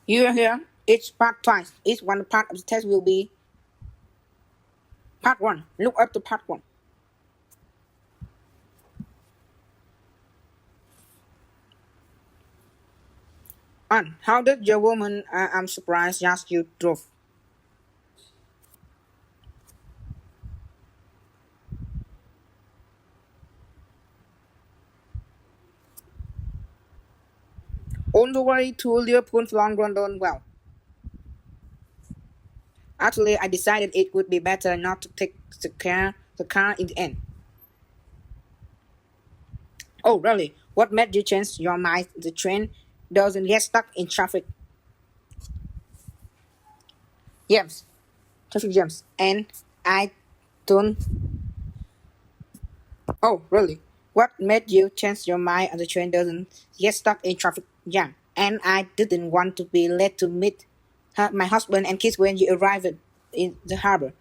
You will hear each part twice. Each one part of the test will be part 1. Look up to part 1. And how did your woman I'm surprised just you drove? On the way to Liverpool from London, well, actually I decided it would be better not to take the car in the end. Oh really? What made you change your mind? The train doesn't get stuck in traffic. Yes, traffic jams. And I don't. Oh really? What made you change your mind? The train doesn't get stuck in traffic jam. And I didn't want to be late to meet my husband and kids when you arrived in the harbor.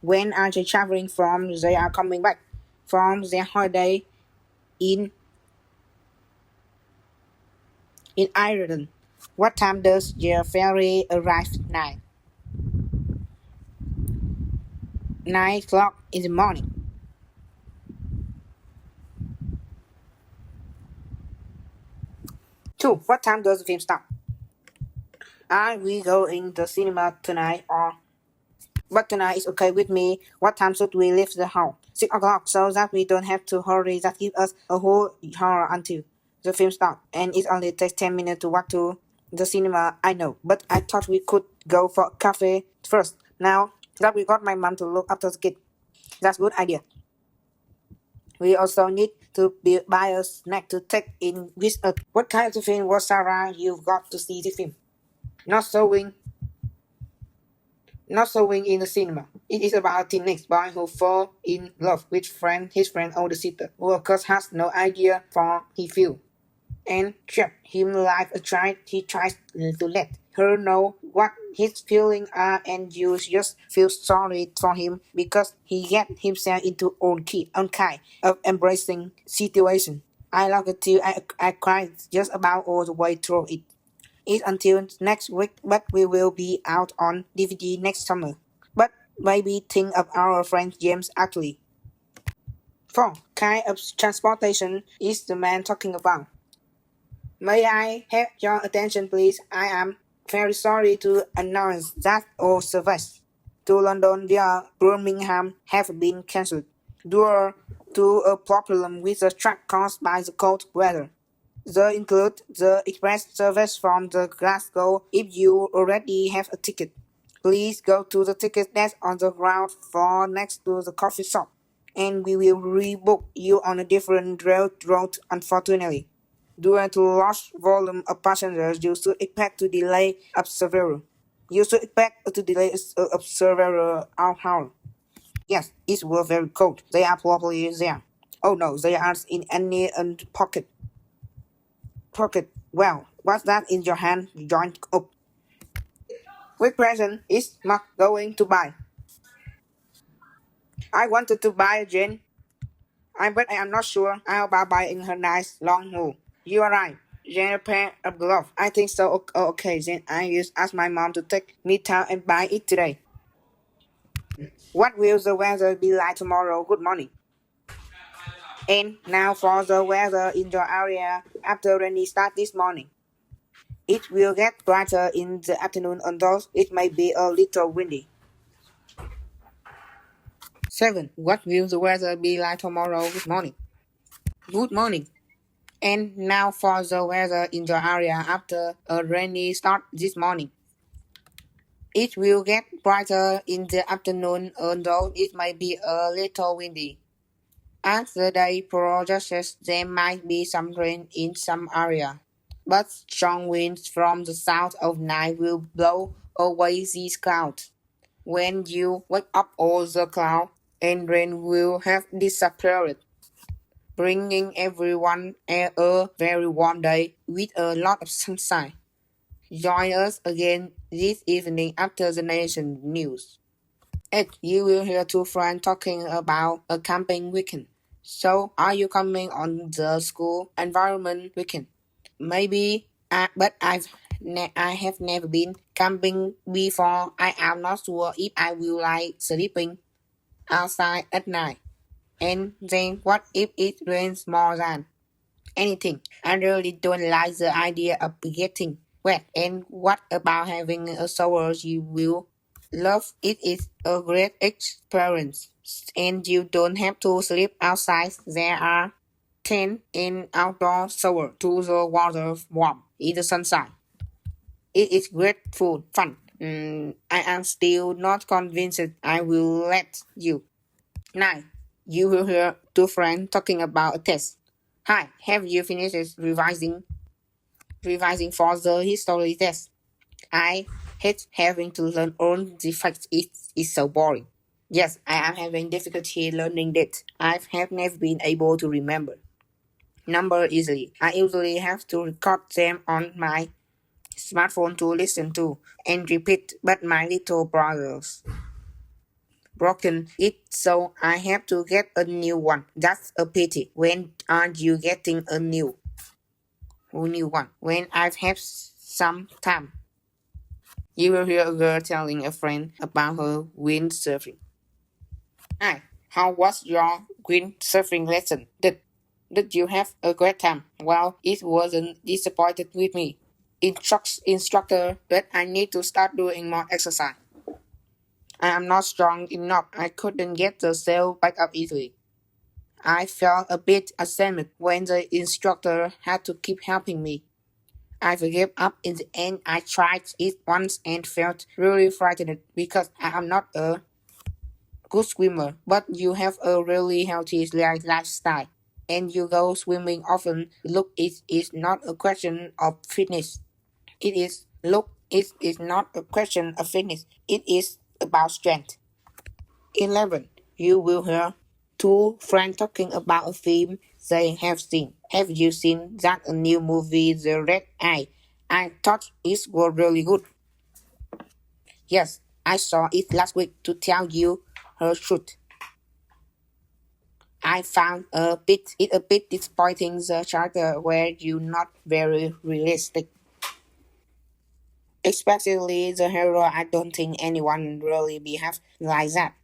When are they traveling from? They are coming back from their holiday in Ireland. What time does your ferry arrive tonight? 9 o'clock in the morning. 2. What time does the film start? Are we going to the cinema tonight or but tonight is okay with me. What time should we leave the house? 6 o'clock, so that we don't have to hurry. That gives us a whole hour until the film starts. And it only takes 10 minutes to walk to the cinema, I know. But I thought we could go for a cafe first. Now that we got my mom to look after the kid. That's a good idea. We also need to buy a snack to take in with us. What kind of film was Sarah? You've got to see the film. Not showing Not showing in the cinema. It is about a teenage boy who falls in love with his friend older sister, who of course has no idea for he feels. And treat him like a child. He tries to let her know what his feelings are, and you just feel sorry for him because he get himself into own kind of embracing situation. I love it too. I cried just about all the way through it. It's until next week, but we will be out on DVD next summer. But maybe think of our friend James actually. 4. Kind of transportation is the man talking about? May I have your attention please? I am very sorry to announce that all service to London via Birmingham have been cancelled due to a problem with the track caused by the cold weather. They include the express service from the Glasgow if you already have a ticket. Please go to the ticket desk on the ground floor next to the coffee shop, and we will rebook you on a different route unfortunately. Due to large volume of passengers, you should expect to delay up several. You should expect to delay up several hours. Yes, it was very cold. They are probably there. Oh no, they are in any pocket. Well, what's that in your hand? Joint up. Which present is Mark going to buy? I wanted to buy a Jane. But I am not sure. I'll buy buying her nice long wool. You are right. Jane a pair of gloves. I think so. Okay, then I will ask my mom to take me down and buy it today. What will the weather be like tomorrow? Good morning. And now for the weather in your area after rainy start this morning. It will get brighter in the afternoon, although it may be a little windy. 7. What will the weather be like tomorrow? Good morning. Good morning. And now for the weather in your area after a rainy start this morning. It will get brighter in the afternoon, although it may be a little windy. As the day progresses, there might be some rain in some area, but strong winds from the south of night will blow away these clouds. When you wake up, all the clouds and rain will have disappeared, bringing everyone a very warm day with a lot of sunshine. Join us again this evening after the nation news. 8. You will hear two friends talking about a camping weekend. So, are you coming on the school environment weekend? Maybe, but I've I have never been camping before. I am not sure if I will like sleeping outside at night. And then what if it rains more than anything? I really don't like the idea of getting wet. And what about having a shower you will love? It is a great experience. And you don't have to sleep outside. There are 10 in outdoor shower to the water warm in the sunshine. It is great food, fun. I am still not convinced I will let you. 9. You will hear two friends talking about a test. Hi, have you finished revising for the history test? I hate having to learn all the facts. It is so boring. Yes, I am having difficulty learning that. I have never been able to remember number easily. I usually have to record them on my smartphone to listen to and repeat, but my little brother's broken it, so I have to get a new one. That's a pity. When are you getting a new one? When I've had some time. You will hear a girl telling a friend about her windsurfing. Hi, how was your windsurfing lesson? Did you have a great time? Well, it wasn't disappointed with me. Instructor, but I need to start doing more exercise. I am not strong enough. I couldn't get the sail back up easily. I felt a bit ashamed when the instructor had to keep helping me. I gave up in the end. I tried it once and felt really frightened because I am not a good swimmer, but you have a really healthy lifestyle and you go swimming often. Look, it is not a question of fitness. It is not a question of fitness. It is about strength. 11. You will hear two friends talking about a film they have seen. Have you seen that new movie, The Red Eye? I thought it was really good. Yes, I saw it last week. To tell you her truth, I found it a bit disappointing. The character were you not very realistic. Especially the hero, I don't think anyone really behaved like that.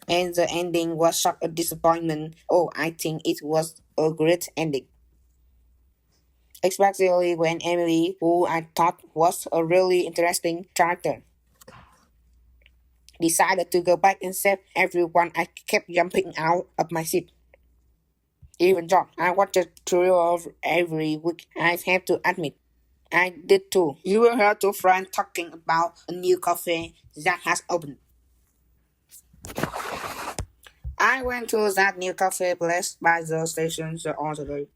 And the ending was such a disappointment. Oh, I think it was a great ending. Especially when Emily, who I thought was a really interesting character, decided to go back and save everyone. I kept jumping out of my seat. Even John, I watched a thriller every week. I have to admit, I did too. You will hear two friends talking about a new cafe that has opened. I went to that new cafe place by the station the other day.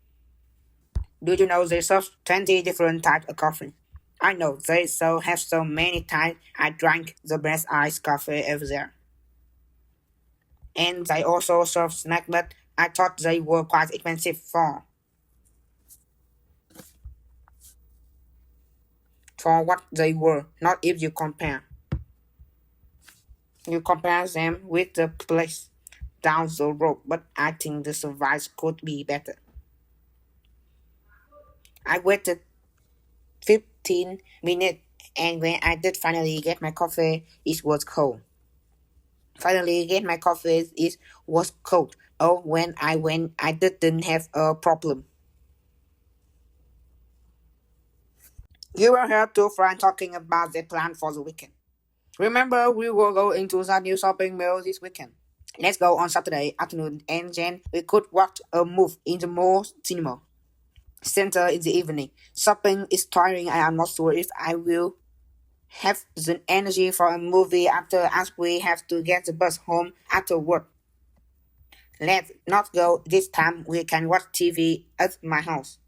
Do you know they serve 20 different types of coffee? I know they have so many types. I drank the best iced coffee ever there. And they also serve snacks, but I thought they were quite expensive for what they were. Not if you compare. You compare them with the place down the road, but I think the service could be better. I waited 15 minutes, and when I did finally get my coffee, it was cold. Finally get my coffee, it was cold. Oh, when I went, I didn't have a problem. You will hear two friends talking about their plan for the weekend. Remember, we will go into that new shopping mall this weekend. Let's go on Saturday afternoon, and then we could watch a movie in the mall cinema center in the evening. Shopping is tiring. I am not sure if I will have the energy for a movie after as we have to get the bus home after work. Let's not go this time. We can watch TV at my house.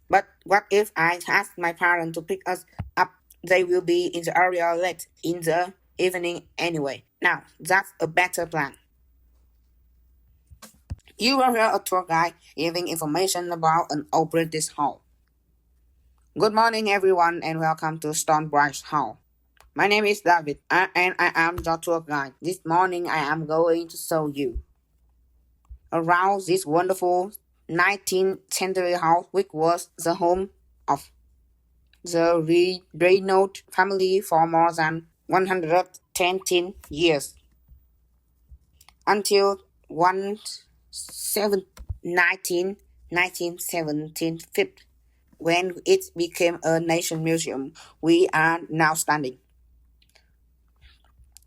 But what if I ask my parents to pick us up? They will be in the area late in the evening anyway. Now, that's a better plan. You will hear a tour guide giving information about an old British hall. Good morning, everyone, and welcome to Stonebridge Hall. My name is David, and I am your tour guide. This morning, I am going to show you around this wonderful 19th century house, which was the home of the Renault family for more than 110 years until 1975, when it became a nation museum. We are now standing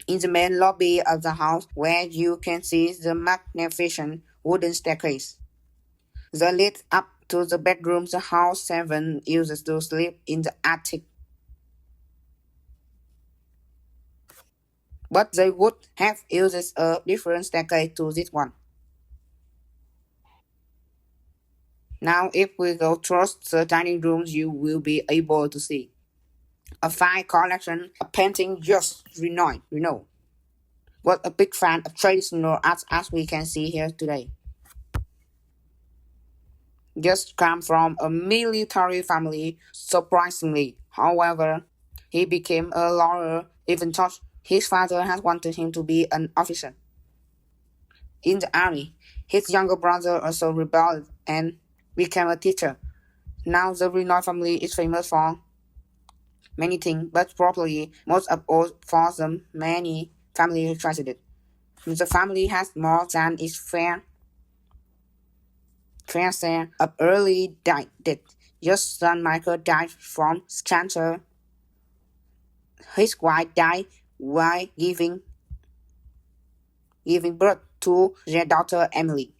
in the main lobby of the house, where you can see the magnificent wooden staircase. The lift up to the bedroom the house servant uses to sleep in the attic. But they would have used a different staircase to this one. Now, if we go towards the dining rooms, you will be able to see a fine collection of paintings just Renoir was a big fan of traditional art, as we can see here today. Just come from a military family, surprisingly. However, he became a lawyer, even though his father had wanted him to be an officer. In the army, his younger brother also rebelled and became a teacher. Now the Renoir family is famous for many things, but probably most of all for the many family tragedies. The family has more than its fair share of early death. Just son Michael died from cancer. His wife died while giving birth to their daughter Emily.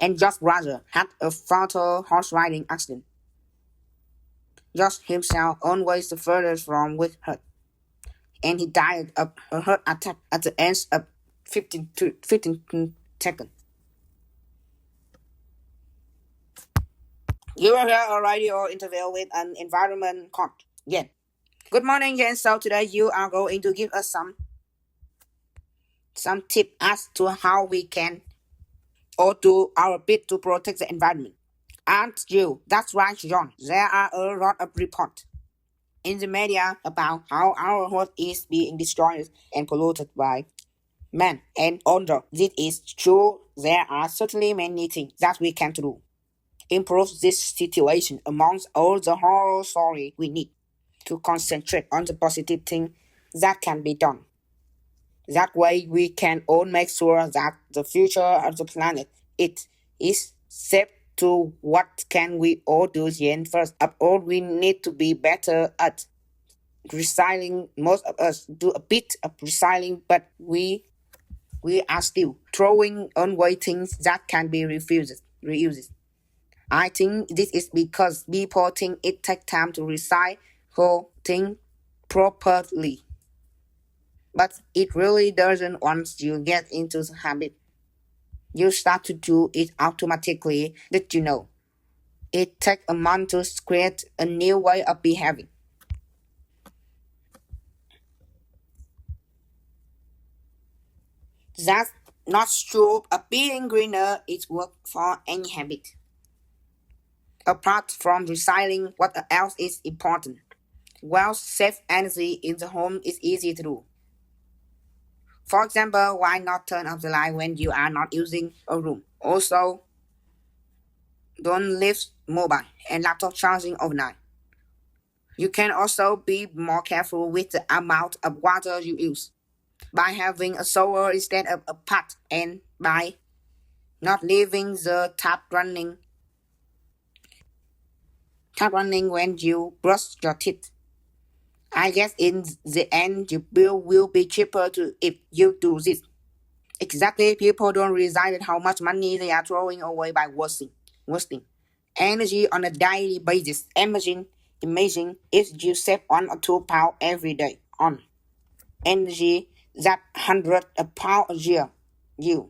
And George's brother had a fatal horse riding accident. George himself always suffered from with hurt, and he died of a heart attack at the age of 15 seconds. You will hear a radio interview with an environment coach. Yen. Good morning, Yen. So today you are going to give us some tips as to how we can or do our bit to protect the environment. Aren't you? That's right, John. There are a lot of reports in the media about how our Earth is being destroyed and polluted by man. And although this is true, there are certainly many things that we can do. Improve this situation. Amongst all the horror stories, we need to concentrate on the positive things that can be done. That way we can all make sure that the future of the planet is safe. To what can we all do then? First of all, we need to be better at recycling. Most of us do a bit of recycling, but we are still throwing away things that can be reused. I think this is because people think it takes time to recycle things properly. But it really doesn't once you get into the habit. You start to do it automatically. Did you know? It takes a month to create a new way of behaving. That's not true. Being greener is work for any habit. Apart from recycling, what else is important? Well, save energy in the home is easy to do. For example, why not turn off the light when you are not using a room? Also, don't leave mobile and laptop charging overnight. You can also be more careful with the amount of water you use by having a shower instead of a pot, and by not leaving the tap running when you brush your teeth. I guess in the end, your bill will be cheaper if you do this. Exactly, people don't realize how much money they are throwing away by wasting energy on a daily basis. Imagine if you save 1 or 2 pounds every day on energy, that hundred a pound a year. You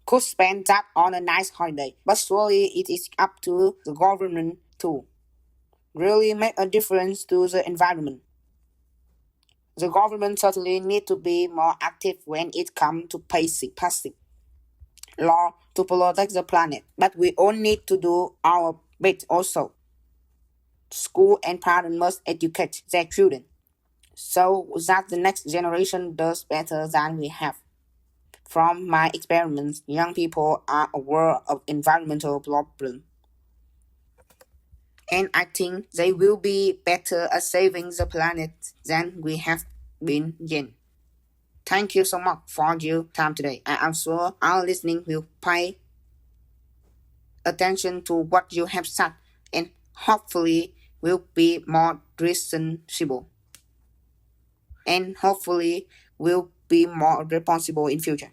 could spend that on a nice holiday, but surely it is up to the government to really make a difference to the environment. The government certainly need to be more active when it comes to passing law to protect the planet, but we all need to do our bit also. School and parents must educate their children so that the next generation does better than we have. From my experiments, young people are aware of environmental problems. And I think they will be better at saving the planet than we have been yet. Thank you so much for your time today. I am sure our listening will pay attention to what you have said and hopefully will be more responsible. And hopefully will be more responsible in future.